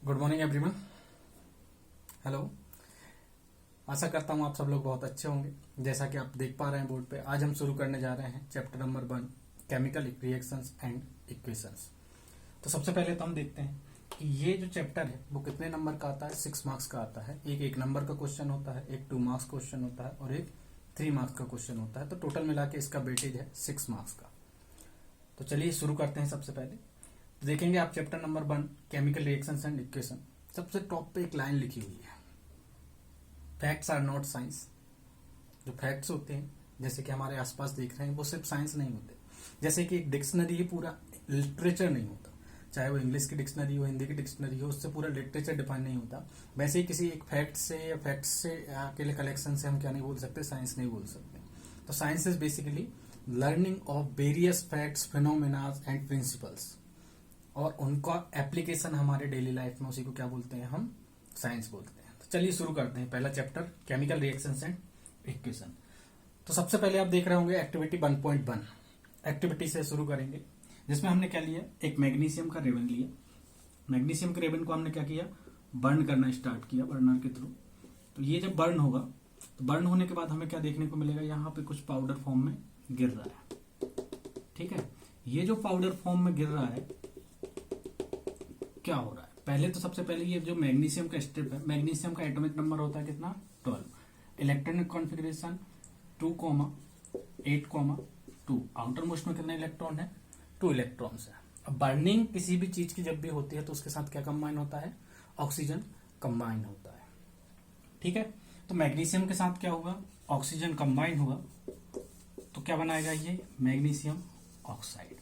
Good morning everyone. Hello. आशा करता हूँ आप सब लोग बहुत अच्छे होंगे। जैसा कि आप देख पा रहे हैं बोर्ड पे, आज हम शुरू करने जा रहे हैं chapter number 1, chemical reactions and equations. तो सबसे पहले तो हम देखते हैं कि ये जो चैप्टर है वो कितने नंबर का आता है। 6 मार्क्स का आता है। एक नंबर का क्वेश्चन होता है, एक 2 मार्क्स क्वेश्चन होता है और एक 3 मार्क्स का क्वेश्चन होता है। तो टोटल मिला के इसका वेटेज है 6 मार्क्स का। तो चलिए शुरू करते हैं। सबसे पहले तो देखेंगे आप chapter number 1, chemical reactions and equation. सबसे टॉप पे एक लाइन लिखी हुई है, फैक्ट्स आर नॉट साइंस। जो फैक्ट्स होते हैं जैसे कि हमारे आसपास देख रहे हैं वो सिर्फ साइंस नहीं होते। जैसे कि एक डिक्शनरी ही पूरा लिटरेचर नहीं होता, चाहे वो इंग्लिश की डिक्शनरी हो, हिंदी की डिक्शनरी हो, उससे पूरा लिटरेचर डिफाइन नहीं होता। वैसे ही किसी एक फैक्ट से या फैक्ट्स से अकेले कलेक्शन से हम क्या नहीं बोल सकते, साइंस नहीं बोल सकते। तो science is basically learning of various facts, phenomena and principles, और उनका एप्लीकेशन हमारे डेली लाइफ में, उसी को क्या बोलते हैं हम, साइंस बोलते हैं। तो चलिए शुरू करते हैं। पहला chapter chemical reactions and equation. तो सबसे पहले आप देख रहे होंगे एक्टिविटी 1.1। एक्टिविटी से शुरू करेंगे, जिसमें हमने क्या लिया, एक मैग्नीशियम का रिबन लिया। मैग्नीशियम के रिबन को हमने क्या किया, बर्न करना स्टार्ट किया बर्नर के थ्रू। तो ये जब बर्न होगा तो बर्न होने के बाद हमें क्या देखने को मिलेगा, यहाँ पे कुछ पाउडर फॉर्म में गिर रहा है। ठीक है, ये जो पाउडर फॉर्म में गिर रहा है, क्या हो रहा है, पहले तो सबसे पहले ये जो मैग्नीशियम का स्ट्रिप है, मैग्नीशियम का एटॉमिक नंबर होता है कितना, 12। Electronic configuration 2,8,2। आउटर मोस्ट में कितने इलेक्ट्रॉन है, 2 इलेक्ट्रॉन्स है। अब बर्निंग किसी भी चीज की जब भी होती है तो उसके साथ क्या कंबाइन होता है, ऑक्सीजन कंबाइन होता है। ठीक है, तो मैग्नीशियम के साथ क्या होगा, ऑक्सीजन कंबाइन हुआ तो क्या बनाएगा ये, मैग्नीशियम ऑक्साइड।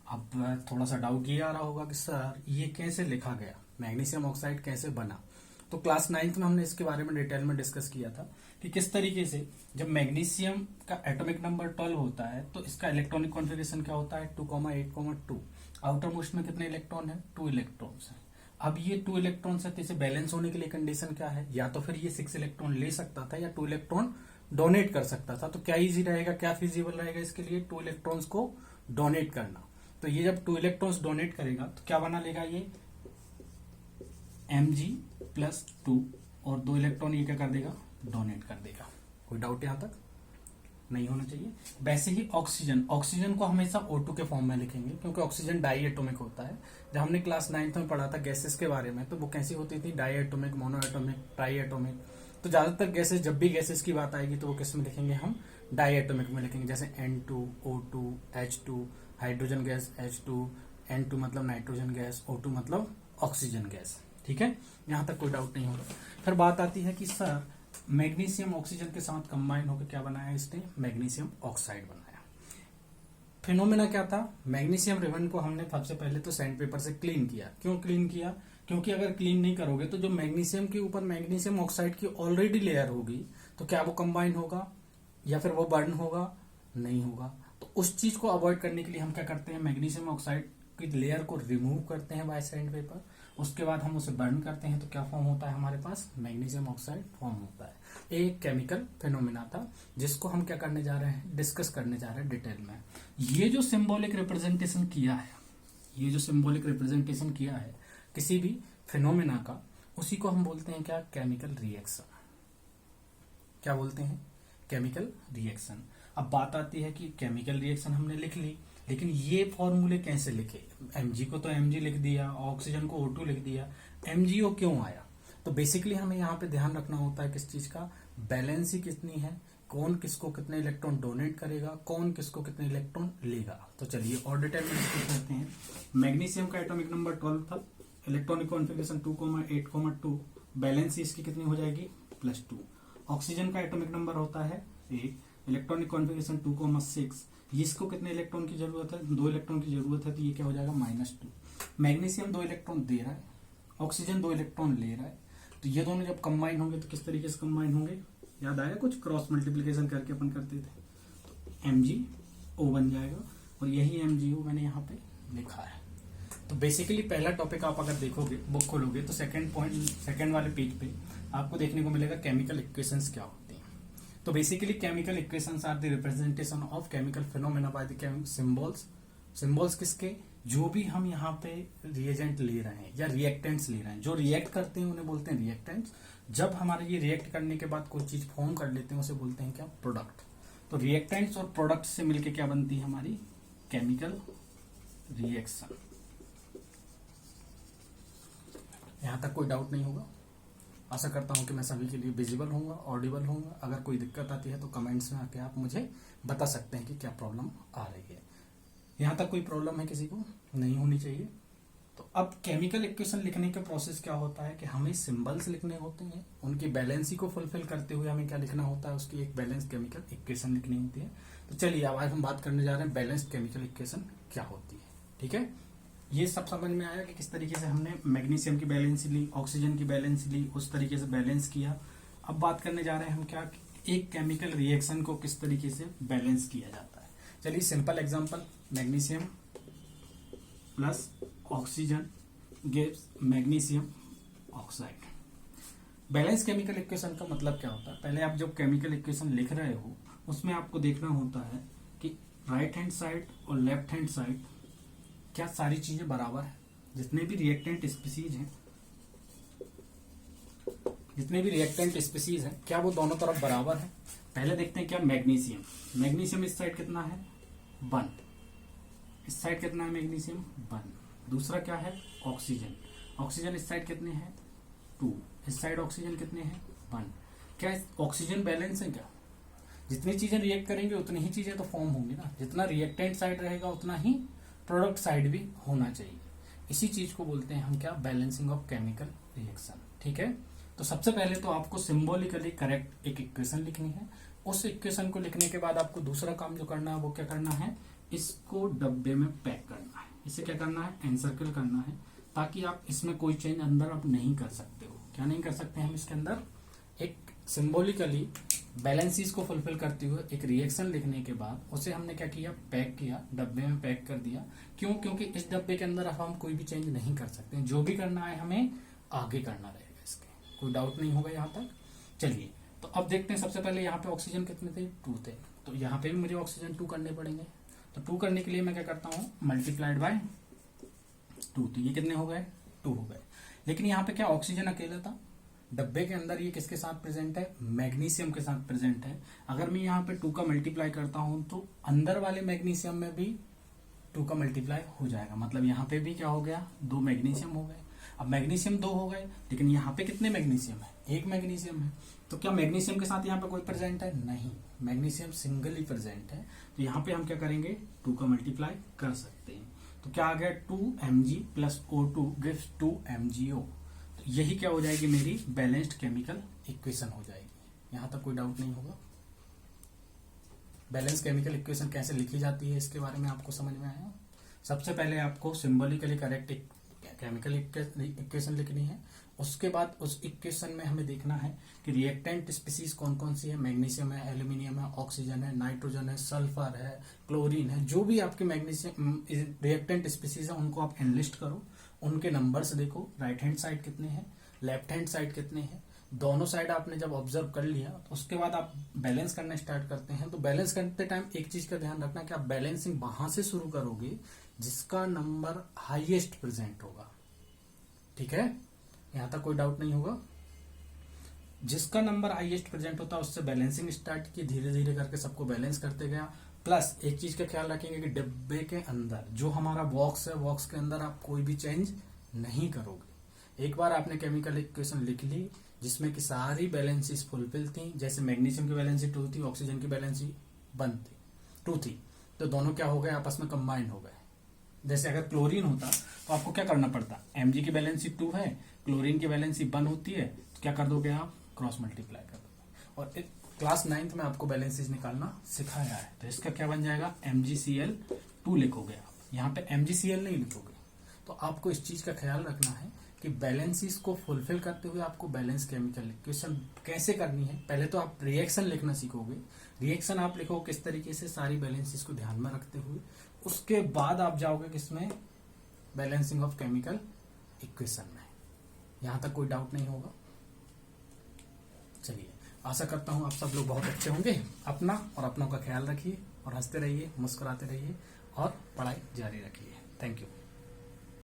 अब थोड़ा सा डाउट ये आ रहा होगा कि सर ये कैसे लिखा गया, मैग्नीशियम ऑक्साइड कैसे बना। तो क्लास 9th में हमने इसके बारे में डिटेल में डिस्कस किया था कि किस तरीके से जब मैग्नीशियम का एटॉमिक नंबर 12 होता है तो इसका इलेक्ट्रॉनिक कॉन्फ़िगरेशन क्या होता है, 2,8,2। आउटर मोस्ट में कितने इलेक्ट्रॉन है, 2 इलेक्ट्रॉन्स है। अब ये 2 इलेक्ट्रॉन्स है तो इसे बैलेंस होने के लिए कंडीशन क्या है, या तो फिर ये 6 इलेक्ट्रॉन ले सकता था या 2 इलेक्ट्रॉन डोनेट कर सकता था। तो क्या इजी रहेगा, क्या फिजिबल रहेगा इसके लिए, 2 इलेक्ट्रॉन्स को डोनेट करना। तो ये जब 2 इलेक्ट्रॉन्स डोनेट करेगा तो क्या बना लेगा ये, Mg+2, और 2 इलेक्ट्रॉन ये क्या कर देगा, डोनेट कर देगा। कोई डाउट यहां तक नहीं होना चाहिए। वैसे ही ऑक्सीजन को हमेशा O2 के फॉर्म में लिखेंगे क्योंकि ऑक्सीजन डाई एटोमिक होता है। जब हमने क्लास 9th में पढ़ा था गैसेस के बारे में तो वो कैसी होती थी, di atomic, mono atomic, try atomic. तो ज्यादातर गैसेस, जब भी गैसेस की बात आएगी तो वो किस में लिखेंगे हम, डाई एटोमिक में लिखेंगे। जैसे N2, O2, H2, hydrogen gas H2, N2 मतलब नाइट्रोजन गैस, O2 मतलब ऑक्सीजन गैस। ठीक है, यहां तक कोई डाउट नहीं होगा। फिर बात आती है कि सर मैग्नीशियम ऑक्सीजन के साथ कंबाइन होकर क्या बनाया इसने, मैग्नीशियम ऑक्साइड बनाया। फिनोमेना क्या था, मैग्नीशियम रिबन को हमने सबसे पहले तो सैंड पेपर से क्लीन किया। क्यों क्लीन किया, क्योंकि अगर क्लीन नहीं करोगे तो जो मैग्नीशियम के ऊपर मैग्नीशियम ऑक्साइड की ऑलरेडी लेयर होगी तो क्या वो कंबाइन होगा या फिर वो बर्न होगा, नहीं होगा। तो उस चीज को अवॉइड करने के लिए हम क्या करते हैं, मैग्नीशियम ऑक्साइड की लेयर को रिमूव करते हैं बाय सैंड पेपर। उसके बाद हम उसे बर्न करते हैं तो क्या फॉर्म होता है हमारे पास, मैग्नीशियम ऑक्साइड फॉर्म होता है। एक केमिकल फिनोमेना था जिसको हम क्या करने जा रहे हैं, डिस्कस करने जा रहे हैं डिटेल में। ये जो सिंबॉलिक रिप्रेजेंटेशन किया है, ये जो सिंबॉलिक रिप्रेजेंटेशन किया है किसी भी फिनोमेना का, उसी को हम बोलते हैं क्या, केमिकल रिएक्शन। क्या बोलते हैं, केमिकल रिएक्शन। अब बात आती है कि केमिकल रिएक्शन हमने लिख ली, लेकिन ये फॉर्मूले कैसे लिखे, Mg को तो Mg लिख दिया, ऑक्सीजन को O2 लिख दिया, MgO क्यों आया। तो बेसिकली हमें यहाँ पे ध्यान रखना होता है किस चीज का, बैलेंसी कितनी है, कौन किसको कितने इलेक्ट्रॉन डोनेट करेगा, कौन किसको कितने इलेक्ट्रॉन लेगा। तो चलिए और डिटेल में डिस्कस करते हैं। मैग्नीशियम का एटॉमिक नंबर 12 था, इलेक्ट्रॉनिक कॉन्फ़िगरेशन 2,8,2, बैलेंसी इसकी कितनी हो जाएगी, +2। ऑक्सीजन का एटॉमिक नंबर होता है 8, इलेक्ट्रॉनिक कॉन्फ़िगरेशन 2,6, इसको कितने इलेक्ट्रॉन की जरूरत है, 2 इलेक्ट्रॉन की जरूरत है, तो ये क्या हो जाएगा, -2। मैग्नीशियम 2 इलेक्ट्रॉन दे रहा है, ऑक्सीजन 2 इलेक्ट्रॉन ले रहा है। तो ये दोनों जब कंबाइन होंगे तो किस तरीके से कंबाइन होंगे, याद आया, कुछ क्रॉस मल्टीप्लीकेशन करके अपन करते थे। तो MgO बन जाएगा और यही MgO मैंने यहाँ पे लिखा है। तो बेसिकली पहला टॉपिक आप अगर देखोगे, बुक खोलोगे तो सेकंड वाले पेज पे आपको देखने को मिलेगा केमिकल इक्वेशंस क्या होती हैं। तो basically chemical equations are the representation of chemical phenomena by the symbols. Symbols किसके, जो भी हम यहाँ पे रिएजेंट ले रहे हैं या रिएक्टेंट्स ले रहे हैं, जो रिएक्ट करते हैं उन्हें बोलते हैं रिएक्टेंट्स। जब हमारे ये रिएक्ट करने के बाद कोई चीज फॉर्म कर लेते हैं उसे बोलते हैं क्या, प्रोडक्ट। तो रिएक्टेंट्स और प्रोडक्ट से मिलके क्या बनती है हमारी, केमिकल रिएक्शन। यहां तक कोई डाउट नहीं होगा। आशा करता हूं कि मैं सभी के लिए विजिबल होऊंगा, ऑडिबल होऊंगा। अगर कोई दिक्कत आती है तो कमेंट्स में आके आप मुझे बता सकते हैं कि क्या प्रॉब्लम आ रही है। यहां तक कोई प्रॉब्लम है किसी को, नहीं होनी चाहिए। तो अब केमिकल इक्वेशन लिखने का प्रोसेस क्या होता है कि हमें सिंबल्स लिखने होते हैं, उनकी बैलेंसी को फुलफिल करते हुए हमें क्या लिखना होता है, उसकी एक बैलेंस केमिकल इक्वेशन लिखनी होती है। तो चलिए अब आज हम बात करने जा रहे हैं बैलेंस्ड केमिकल इक्वेशन क्या होती है। ठीक है, ये सब समझ में आया कि किस तरीके से हमने मैग्नीशियम की बैलेंस ली, ऑक्सीजन की बैलेंस ली, उस तरीके से बैलेंस किया। अब बात करने जा रहे हैं हम क्या, एक केमिकल रिएक्शन को किस तरीके से बैलेंस किया जाता है। चलिए simple example, magnesium plus oxygen gives magnesium oxide. Balance chemical equation का मतलब क्या होता है, पहले आप जब केमिकल इक्वेशन लिख रहे हो उसमें आपको देखना होता है कि राइट हैंड साइड और लेफ्ट हैंड साइड क्या सारी चीजें बराबर है। जितने भी रिएक्टेंट स्पीसीज हैं, जितने भी रिएक्टेंट स्पीसीज हैं, क्या वो दोनों तरफ बराबर है। पहले देखते हैं क्या, मैग्नीशियम, मैग्नीशियम इस साइड कितना है 1, इस साइड कितना है मैग्नीशियम 1। दूसरा क्या है, ऑक्सीजन, ऑक्सीजन इस साइड कितने हैं 2, इस साइड ऑक्सीजन कितने हैं 1। क्या ऑक्सीजन बैलेंस है क्या, जितनी चीजें रिएक्ट करेंगे उतनी ही चीजें तो फॉर्म होंगी ना, जितना रिएक्टेंट साइड रहेगा उतना ही प्रोडक्ट साइड भी होना चाहिए। इसी चीज को बोलते हैं हम क्या, बैलेंसिंग ऑफ केमिकल रिएक्शन। ठीक है, तो सबसे पहले तो आपको सिंबॉलिकली करेक्ट एक इक्वेशन लिखनी है। उस इक्वेशन को लिखने के बाद आपको दूसरा काम जो करना है वो क्या करना है, इसको डब्बे में पैक करना है। इसे क्या करना है, एनसर्कल करना है, ताकि आप इसमें कोई चेंज अंदर आप नहीं कर सकते हो। क्या नहीं कर सकते हम इसके अंदर, एक सिंबॉलिकली बैलेंसेस को फुलफिल करते हुए एक रिएक्शन लिखने के बाद उसे हमने क्या किया, पैक किया, डब्बे में पैक कर दिया। क्यों, क्योंकि इस डब्बे के अंदर हम कोई भी चेंज नहीं कर सकते, जो भी करना है हमें आगे करना रहेगा। इसके कोई डाउट नहीं होगा यहाँ तक। चलिए तो अब देखते हैं, सबसे पहले यहाँ पे ऑक्सीजन कितने थे 2 थे, तो यहाँ पे भी मुझे ऑक्सीजन 2 करने पड़ेंगे। तो 2 करने के लिए मैं क्या करता हूँ, मल्टीप्लाइड बाय 2, तो ये कितने हो गए 2 हो गए। लेकिन यहाँ पे क्या ऑक्सीजन अकेला था, डब्बे के अंदर ये किसके साथ प्रेजेंट है, मैग्नीशियम के साथ प्रेजेंट है। अगर मैं यहाँ पे 2 का मल्टीप्लाई करता हूं तो अंदर वाले मैग्नीशियम में भी 2 का मल्टीप्लाई हो जाएगा, मतलब यहाँ पे भी क्या हो गया 2 मैग्नीशियम हो गए। अब मैग्नीशियम 2 हो गए, लेकिन यहाँ पे कितने मैग्नीशियम है, 1 मैग्नीशियम है। तो क्या मैग्नीशियम के साथ यहाँ पे कोई प्रेजेंट है, नहीं, मैग्नीशियम सिंगल ही प्रेजेंट है। तो यहाँ पे हम क्या करेंगे, 2 का मल्टीप्लाई कर सकते हैं। तो क्या आ गया 2Mg plus O2 gives 2MgO। यही क्या हो जाएगी, मेरी बैलेंस्ड केमिकल इक्वेशन हो जाएगी। यहां तक कोई डाउट नहीं होगा। बैलेंस केमिकल इक्वेशन कैसे लिखी जाती है इसके बारे में आपको समझ में आया। सबसे पहले आपको सिंबॉलिकली करेक्ट केमिकल इक्वेशन लिखनी है। उसके बाद उस इक्वेशन में हमें देखना है कि रिएक्टेंट स्पीसीज कौन कौन सी है, मैग्नीशियम है, एल्यूमिनियम है, ऑक्सीजन है, नाइट्रोजन है, सल्फर है, क्लोरीन है। जो भी आपके मैग्नीशियम रिएक्टेंट स्पीसीज है उनको आप एनलिस्ट करो, उनके नंबर्स देखो, राइट हैंड साइड कितने हैं, लेफ्ट हैंड साइड कितने हैं। दोनों साइड आपने जब ऑब्जर्व कर लिया तो उसके बाद आप बैलेंस करना स्टार्ट करते हैं। तो बैलेंस करते टाइम एक चीज का ध्यान रखना कि आप बैलेंसिंग वहां से शुरू करोगे जिसका नंबर हाईएस्ट प्रेजेंट होगा। ठीक है, यहां तक कोई डाउट नहीं होगा। जिसका नंबर हाईएस्ट प्रेजेंट होता है उससे बैलेंसिंग स्टार्ट की, धीरे धीरे करके सबको बैलेंस करते गया। प्लस एक चीज का ख्याल रखेंगे कि डिब्बे के अंदर जो हमारा बॉक्स है, बॉक्स के अंदर आप कोई भी चेंज नहीं करोगे। एक बार आपने केमिकल इक्वेशन लिख ली जिसमें कि सारी बैलेंसेस फुलफिल थी, जैसे मैग्नीशियम की बैलेंसी 2 थी, ऑक्सीजन की बैलेंसी 2 थी, तो दोनों क्या हो गए, आपस में कंबाइंड हो गए। जैसे अगर क्लोरीन होता तो आपको क्या करना पड़ता, Mg की बैलेंसी 2 है, क्लोरीन की बैलेंसी 1 होती है, तो क्या कर दोगे आप, क्रॉस मल्टीप्लाई कर दोगे। और क्लास 9th में आपको बैलेंसेस निकालना सिखाया है, तो इसका क्या बन जाएगा, MgCl2 लिखोगे आप, यहाँ पे MgCl नहीं लिखोगे। तो आपको इस चीज का ख्याल रखना है कि बैलेंसेस को फुलफिल करते हुए आपको बैलेंस केमिकल इक्वेशन कैसे करनी है। पहले तो आप रिएक्शन लिखना सीखोगे, रिएक्शन आप लिखो किस तरीके से, सारी बैलेंसेस को ध्यान में रखते हुए। उसके बाद आप जाओगे किसमें, बैलेंसिंग ऑफ केमिकल इक्वेशन में। यहां तक कोई डाउट नहीं होगा। चलिए, आशा करता हूं आप सब लोग बहुत अच्छे होंगे। अपना और अपनों का ख्याल रखिए और हंसते रहिए, मुस्कुराते रहिए और पढ़ाई जारी रखिए। Thank you.